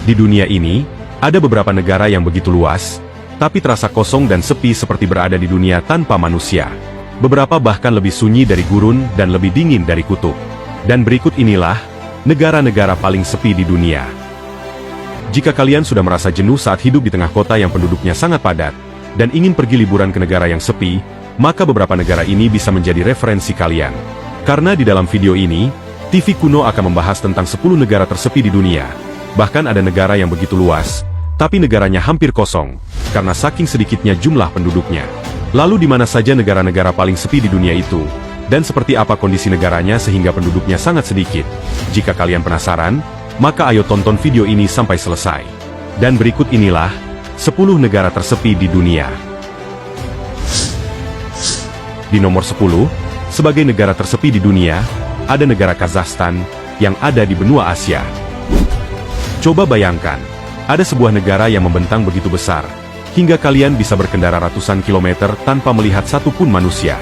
Di dunia ini, ada beberapa negara yang begitu luas, tapi terasa kosong dan sepi seperti berada di dunia tanpa manusia. Beberapa bahkan lebih sunyi dari gurun dan lebih dingin dari kutub. Dan berikut inilah, negara-negara paling sepi di dunia. Jika kalian sudah merasa jenuh saat hidup di tengah kota yang penduduknya sangat padat, dan ingin pergi liburan ke negara yang sepi, maka beberapa negara ini bisa menjadi referensi kalian. Karena di dalam video ini, TV Kuno akan membahas tentang 10 negara tersepi di dunia. Bahkan ada negara yang begitu luas, tapi negaranya hampir kosong, karena saking sedikitnya jumlah penduduknya. Lalu di mana saja negara-negara paling sepi di dunia itu, dan seperti apa kondisi negaranya sehingga penduduknya sangat sedikit? Jika kalian penasaran, maka ayo tonton video ini sampai selesai. Dan berikut inilah 10 negara tersepi di dunia. Di nomor 10, sebagai negara tersepi di dunia, ada negara Kazakhstan, yang ada di benua Asia. Coba bayangkan, ada sebuah negara yang membentang begitu besar, hingga kalian bisa berkendara ratusan kilometer tanpa melihat satupun manusia.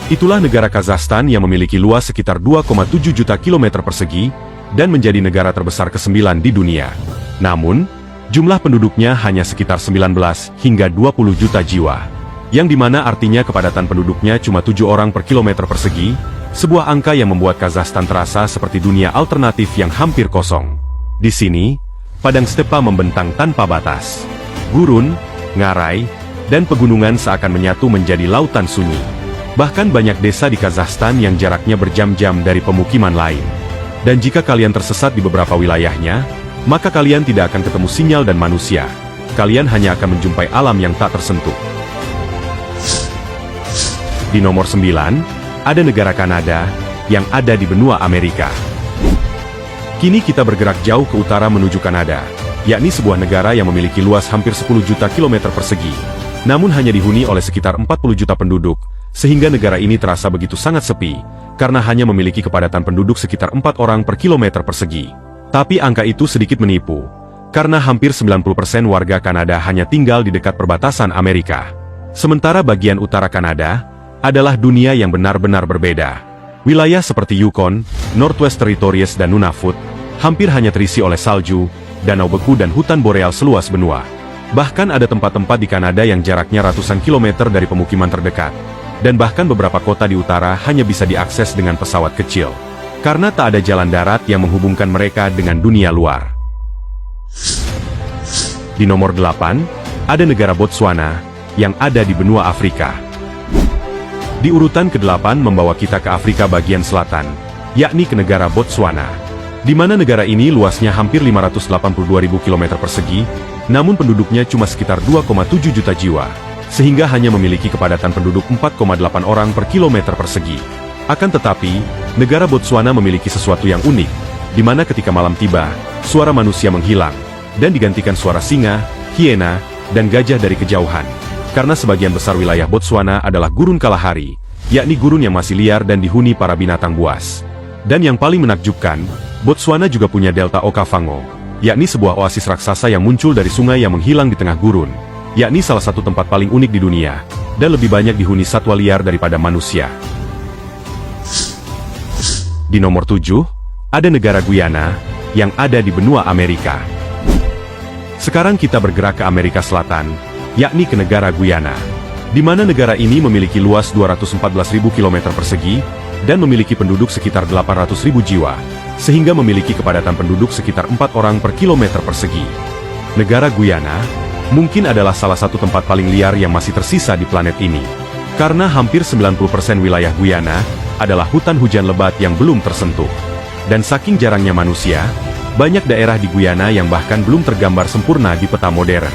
Itulah negara Kazakhstan yang memiliki luas sekitar 2,7 juta kilometer persegi, dan menjadi negara terbesar ke-9 di dunia. Namun, jumlah penduduknya hanya sekitar 19 hingga 20 juta jiwa. Yang dimana artinya kepadatan penduduknya cuma 7 orang per kilometer persegi, sebuah angka yang membuat Kazakhstan terasa seperti dunia alternatif yang hampir kosong. Di sini, padang stepa membentang tanpa batas. Gurun, ngarai, dan pegunungan seakan menyatu menjadi lautan sunyi. Bahkan banyak desa di Kazakhstan yang jaraknya berjam-jam dari pemukiman lain. Dan jika kalian tersesat di beberapa wilayahnya, maka kalian tidak akan ketemu sinyal dan manusia. Kalian hanya akan menjumpai alam yang tak tersentuh. Di nomor 9, ada negara Kanada, yang ada di benua Amerika. Kini kita bergerak jauh ke utara menuju Kanada, yakni sebuah negara yang memiliki luas hampir 10 juta kilometer persegi, namun hanya dihuni oleh sekitar 40 juta penduduk, sehingga negara ini terasa begitu sangat sepi, karena hanya memiliki kepadatan penduduk sekitar 4 orang per kilometer persegi. Tapi angka itu sedikit menipu, karena hampir 90% warga Kanada hanya tinggal di dekat perbatasan Amerika. Sementara bagian utara Kanada adalah dunia yang benar-benar berbeda. Wilayah seperti Yukon, Northwest Territories dan Nunavut, hampir hanya terisi oleh salju, danau beku dan hutan boreal seluas benua. Bahkan ada tempat-tempat di Kanada yang jaraknya ratusan kilometer dari pemukiman terdekat. Dan bahkan beberapa kota di utara hanya bisa diakses dengan pesawat kecil. Karena tak ada jalan darat yang menghubungkan mereka dengan dunia luar. Di nomor 8, ada negara Botswana, yang ada di benua Afrika. Di urutan ke-8 membawa kita ke Afrika bagian selatan, yakni ke negara Botswana. Di mana negara ini luasnya hampir 582.000 km persegi, namun penduduknya cuma sekitar 2,7 juta jiwa, sehingga hanya memiliki kepadatan penduduk 4,8 orang per kilometer persegi. Akan tetapi, negara Botswana memiliki sesuatu yang unik, di mana ketika malam tiba, suara manusia menghilang, dan digantikan suara singa, hiena, dan gajah dari kejauhan. Karena sebagian besar wilayah Botswana adalah gurun Kalahari, yakni gurun yang masih liar dan dihuni para binatang buas. Dan yang paling menakjubkan, Botswana juga punya Delta Okavango, yakni sebuah oasis raksasa yang muncul dari sungai yang menghilang di tengah gurun, yakni salah satu tempat paling unik di dunia, dan lebih banyak dihuni satwa liar daripada manusia. Di nomor 7, ada negara Guyana, yang ada di benua Amerika. Sekarang kita bergerak ke Amerika Selatan, yakni ke negara Guyana, di mana negara ini memiliki luas 214.000 km persegi, dan memiliki penduduk sekitar 800.000 jiwa, sehingga memiliki kepadatan penduduk sekitar 4 orang per kilometer persegi. Negara Guyana mungkin adalah salah satu tempat paling liar yang masih tersisa di planet ini, karena hampir 90% wilayah Guyana adalah hutan hujan lebat yang belum tersentuh. Dan saking jarangnya manusia, banyak daerah di Guyana yang bahkan belum tergambar sempurna di peta modern.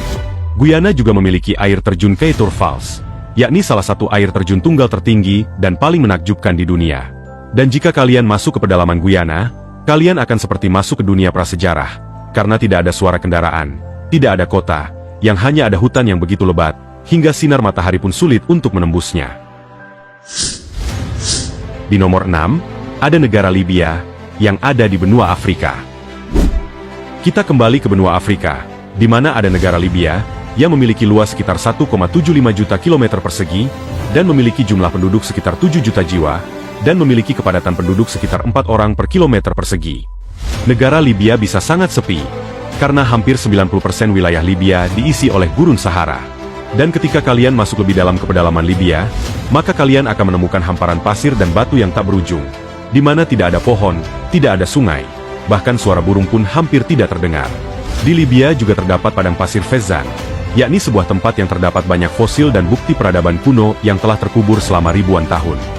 Guyana juga memiliki air terjun Kaieteur Falls, yakni salah satu air terjun tunggal tertinggi dan paling menakjubkan di dunia. Dan jika kalian masuk ke pedalaman Guyana, kalian akan seperti masuk ke dunia prasejarah, karena tidak ada suara kendaraan, tidak ada kota, yang hanya ada hutan yang begitu lebat, hingga sinar matahari pun sulit untuk menembusnya. Di nomor 6, ada negara Libya, yang ada di benua Afrika. Kita kembali ke benua Afrika, di mana ada negara Libya, yang memiliki luas sekitar 1,75 juta kilometer persegi, dan memiliki jumlah penduduk sekitar 7 juta jiwa, dan memiliki kepadatan penduduk sekitar 4 orang per kilometer persegi. Negara Libya bisa sangat sepi, karena hampir 90% wilayah Libya diisi oleh gurun Sahara. Dan ketika kalian masuk lebih dalam ke pedalaman Libya, maka kalian akan menemukan hamparan pasir dan batu yang tak berujung, di mana tidak ada pohon, tidak ada sungai, bahkan suara burung pun hampir tidak terdengar. Di Libya juga terdapat padang pasir Fezzan, yakni sebuah tempat yang terdapat banyak fosil dan bukti peradaban kuno yang telah terkubur selama ribuan tahun.